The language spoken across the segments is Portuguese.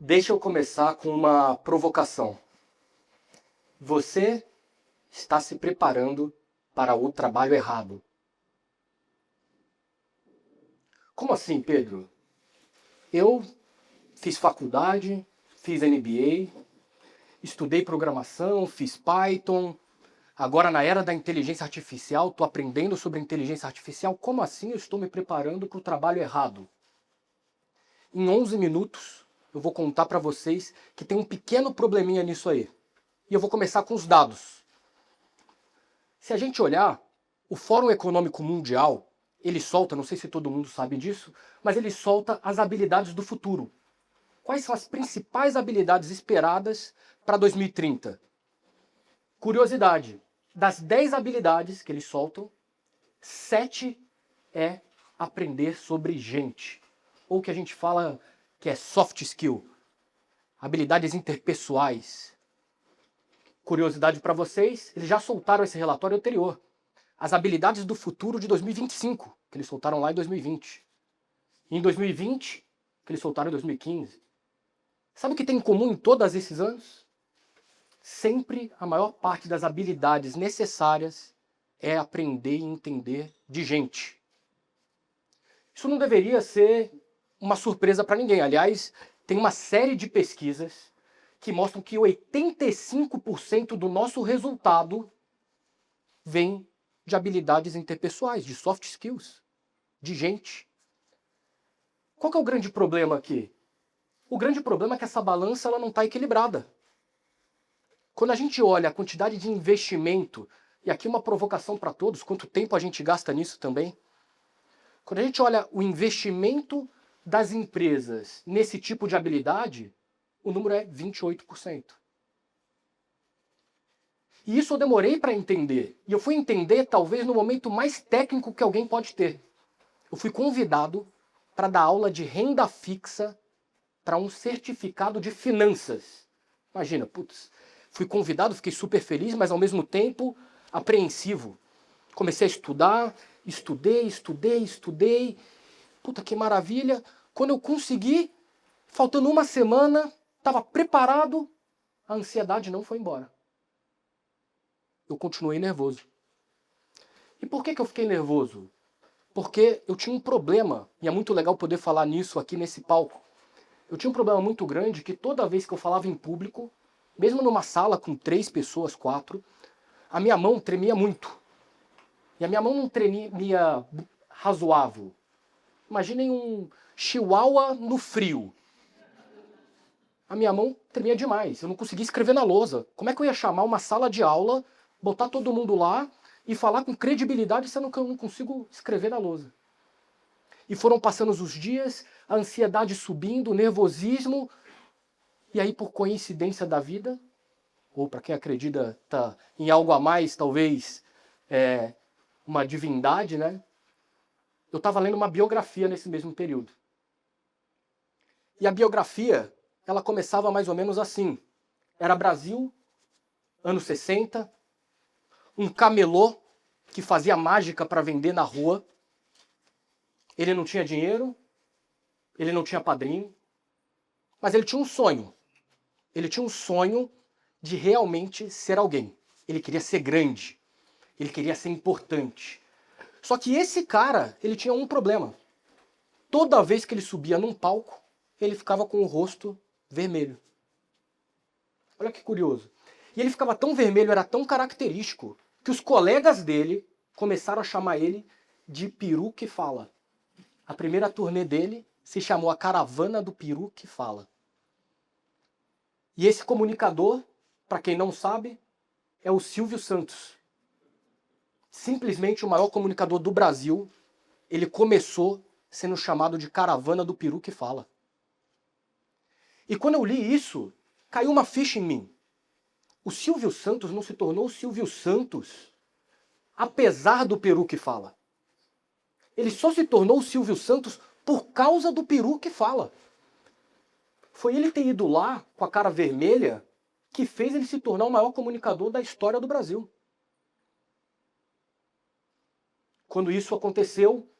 Deixa eu começar com uma provocação. Você está se preparando para o trabalho errado. Como assim, Pedro? Eu fiz faculdade, fiz MBA, estudei programação, fiz Python. Agora, na era da inteligência artificial, estou aprendendo sobre inteligência artificial. Como assim eu estou me preparando para o trabalho errado? Em 11 minutos, eu vou contar para vocês que tem um pequeno probleminha nisso aí. E eu vou começar com os dados. Se a gente olhar, o Fórum Econômico Mundial, ele solta, não sei se todo mundo sabe disso, mas ele solta as habilidades do futuro. Quais são as principais habilidades esperadas para 2030? Curiosidade, das 10 habilidades que eles soltam, 7 é aprender sobre gente. Ou que a gente fala que é soft skill, habilidades interpessoais. Curiosidade para vocês, eles já soltaram esse relatório anterior. As habilidades do futuro de 2025, que eles soltaram lá em 2020. E em 2020, que eles soltaram em 2015. Sabe o que tem em comum em todos esses anos? Sempre a maior parte das habilidades necessárias é aprender e entender de gente. Isso não deveria ser uma surpresa para ninguém. Aliás, tem uma série de pesquisas que mostram que 85% do nosso resultado vem de habilidades interpessoais, de soft skills, de gente. Qual que é o grande problema aqui? O grande problema é que essa balança ela não está equilibrada. Quando a gente olha a quantidade de investimento, e aqui uma provocação para todos, quanto tempo a gente gasta nisso também? Quando a gente olha o investimento das empresas nesse tipo de habilidade, o número é 28%. E isso eu demorei para entender. E eu fui entender talvez no momento mais técnico que alguém pode ter. Eu fui convidado para dar aula de renda fixa para um certificado de finanças. Imagina, putz, fui convidado, fiquei super feliz, mas ao mesmo tempo apreensivo. Comecei a estudar, estudei. Puta, que maravilha. Quando eu consegui, faltando uma semana, estava preparado, a ansiedade não foi embora. Eu continuei nervoso. E por que eu fiquei nervoso? Porque eu tinha um problema, e é muito legal poder falar nisso aqui nesse palco. Eu tinha um problema muito grande que toda vez que eu falava em público, mesmo numa sala com 3 pessoas, 4, a minha mão tremia muito. E a minha mão não tremia razoável. Imaginem um chihuahua no frio. A minha mão tremia demais, eu não conseguia escrever na lousa. Como é que eu ia chamar uma sala de aula, botar todo mundo lá e falar com credibilidade sendo que eu não consigo escrever na lousa? E foram passando os dias, a ansiedade subindo, o nervosismo, e aí por coincidência da vida, ou para quem acredita em algo a mais, talvez uma divindade, né? Eu estava lendo uma biografia nesse mesmo período. E a biografia, ela começava mais ou menos assim. Era Brasil, anos 60, um camelô que fazia mágica para vender na rua. Ele não tinha dinheiro, ele não tinha padrinho, mas ele tinha um sonho. Ele tinha um sonho de realmente ser alguém. Ele queria ser grande, ele queria ser importante. Só que esse cara, ele tinha um problema. Toda vez que ele subia num palco, ele ficava com o rosto vermelho. Olha que curioso. E ele ficava tão vermelho, era tão característico, que os colegas dele começaram a chamar ele de Peru que Fala. A primeira turnê dele se chamou A Caravana do Peru que Fala. E esse comunicador, para quem não sabe, é o Silvio Santos. Simplesmente o maior comunicador do Brasil. Ele começou sendo chamado de Caravana do Peru que Fala. E quando eu li isso, caiu uma ficha em mim. O Silvio Santos não se tornou o Silvio Santos apesar do Peru que Fala. Ele só se tornou o Silvio Santos por causa do Peru que Fala. Foi ele ter ido lá com a cara vermelha que fez ele se tornar o maior comunicador da história do Brasil. Quando isso aconteceu,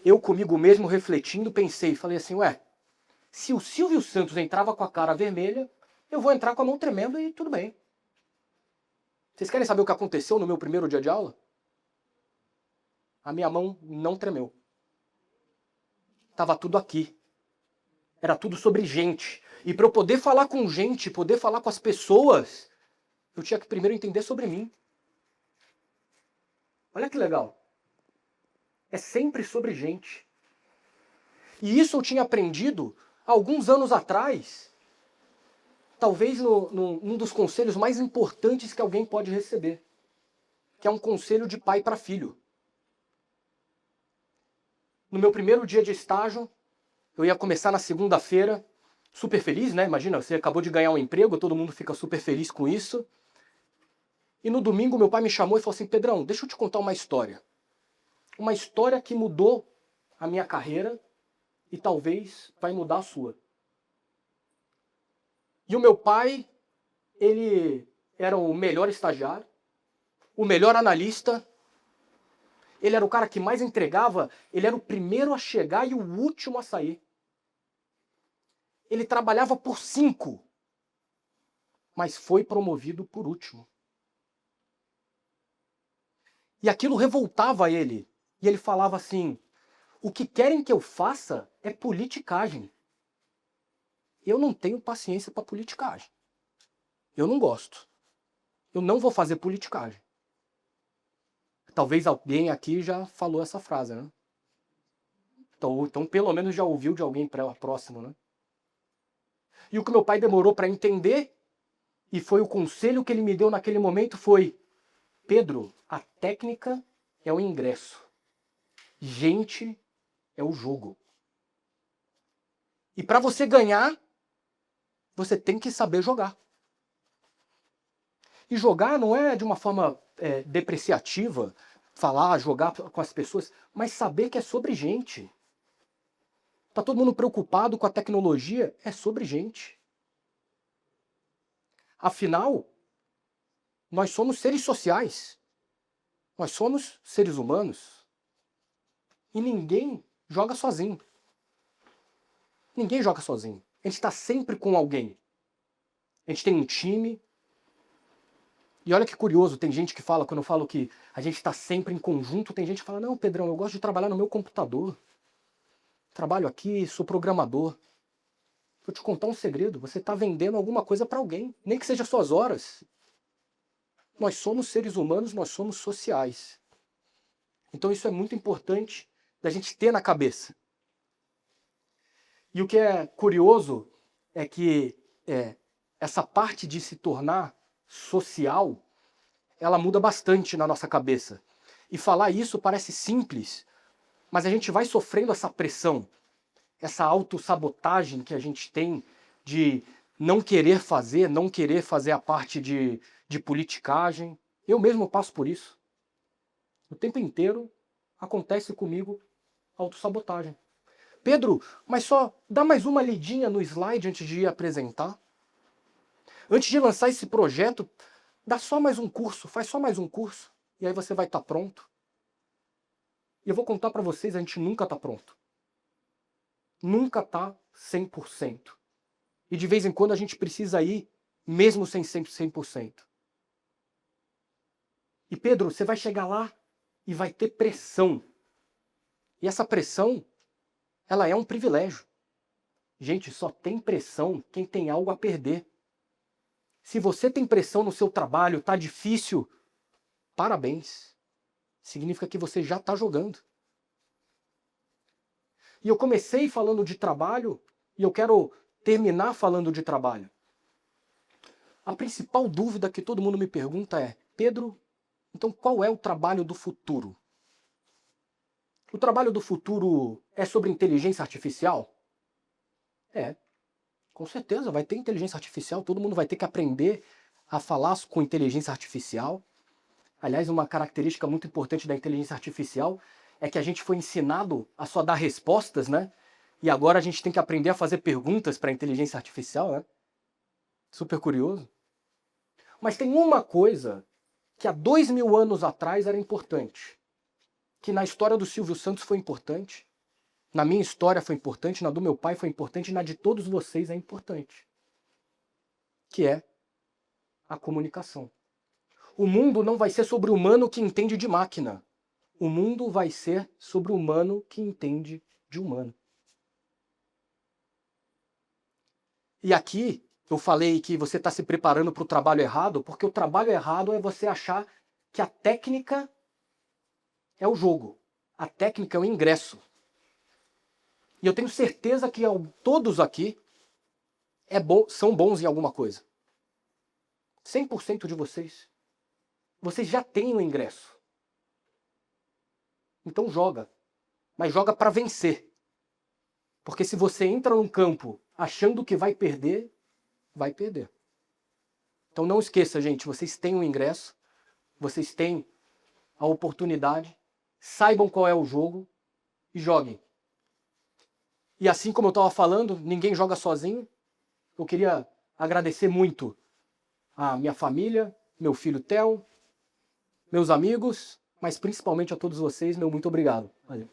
eu comigo mesmo refletindo pensei, falei assim, Se o Silvio Santos entrava com a cara vermelha, eu vou entrar com a mão tremendo e tudo bem. Vocês querem saber o que aconteceu no meu primeiro dia de aula? A minha mão não tremeu. Tava tudo aqui. Era tudo sobre gente. E para eu poder falar com gente, poder falar com as pessoas, eu tinha que primeiro entender sobre mim. Olha que legal. É sempre sobre gente. E isso eu tinha aprendido alguns anos atrás, talvez num dos conselhos mais importantes que alguém pode receber, que é um conselho de pai para filho. No meu primeiro dia de estágio, eu ia começar na segunda-feira, super feliz, né? Imagina, você acabou de ganhar um emprego, todo mundo fica super feliz com isso. E no domingo meu pai me chamou e falou assim, Pedrão, deixa eu te contar uma história. Uma história que mudou a minha carreira e talvez vai mudar a sua. E o meu pai, ele era o melhor estagiário, o melhor analista, ele era o cara que mais entregava, ele era o primeiro a chegar e o último a sair. Ele trabalhava por 5, mas foi promovido por último. E aquilo revoltava ele. E ele falava assim, o que querem que eu faça é politicagem. Eu não tenho paciência para politicagem. Eu não gosto. Eu não vou fazer politicagem. Talvez alguém aqui já falou essa frase, né? Então pelo menos já ouviu de alguém próximo, né? E o que meu pai demorou para entender, e foi o conselho que ele me deu naquele momento, foi: Pedro, a técnica é o ingresso. Gente é o jogo. E para você ganhar, você tem que saber jogar. E jogar não é de uma forma depreciativa, falar, jogar com as pessoas, mas saber que é sobre gente. Tá todo mundo preocupado com a tecnologia, é sobre gente. Afinal, nós somos seres sociais. Nós somos seres humanos. E ninguém joga sozinho. Ninguém joga sozinho. A gente está sempre com alguém. A gente tem um time. E olha que curioso, tem gente que fala, quando eu falo que a gente está sempre em conjunto, tem gente que fala, não, Pedrão, eu gosto de trabalhar no meu computador. Trabalho aqui, sou programador. Vou te contar um segredo, você está vendendo alguma coisa para alguém, nem que seja suas horas. Nós somos seres humanos, nós somos sociais. Então isso é muito importante da gente ter na cabeça. E o que é curioso é que essa parte de se tornar social, ela muda bastante na nossa cabeça. E falar isso parece simples, mas a gente vai sofrendo essa pressão, essa autossabotagem que a gente tem de não querer fazer a parte de politicagem. Eu mesmo passo por isso. O tempo inteiro acontece comigo autossabotagem. Pedro, mas só dá mais uma lidinha no slide antes de ir apresentar. Antes de lançar esse projeto, dá só mais um curso, faz só mais um curso, e aí você vai estar pronto. E eu vou contar para vocês, a gente nunca está pronto. Nunca está 100%. E de vez em quando a gente precisa ir, mesmo sem 100%. E Pedro, você vai chegar lá e vai ter pressão. E essa pressão, ela é um privilégio. Gente, só tem pressão quem tem algo a perder. Se você tem pressão no seu trabalho, tá difícil, parabéns. Significa que você já está jogando. E eu comecei falando de trabalho e eu quero terminar falando de trabalho. A principal dúvida que todo mundo me pergunta é: Pedro, então qual é o trabalho do futuro? O trabalho do futuro é sobre inteligência artificial? É, com certeza vai ter inteligência artificial, todo mundo vai ter que aprender a falar com inteligência artificial. Aliás, uma característica muito importante da inteligência artificial é que a gente foi ensinado a só dar respostas, né? E agora a gente tem que aprender a fazer perguntas para a inteligência artificial, né? Super curioso. Mas tem uma coisa que há 2000 anos atrás era importante, que na história do Silvio Santos foi importante, Na minha história foi importante, na do meu pai foi importante, e na de todos vocês é importante. Que é a comunicação. O mundo não vai ser sobre o humano que entende de máquina. O mundo vai ser sobre o humano que entende de humano. E aqui eu falei que você está se preparando para o trabalho errado, porque o trabalho errado é você achar que a técnica é o jogo. A técnica é o ingresso. E eu tenho certeza que todos aqui são bons em alguma coisa. 100% de vocês. Vocês já têm o ingresso. Então joga. Mas joga para vencer. Porque se você entra num campo achando que vai perder, vai perder. Então não esqueça, gente, vocês têm o ingresso, vocês têm a oportunidade, saibam qual é o jogo e joguem. E assim como eu estava falando, ninguém joga sozinho. Eu queria agradecer muito a minha família, meu filho Theo, meus amigos, mas principalmente a todos vocês, meu muito obrigado. Valeu.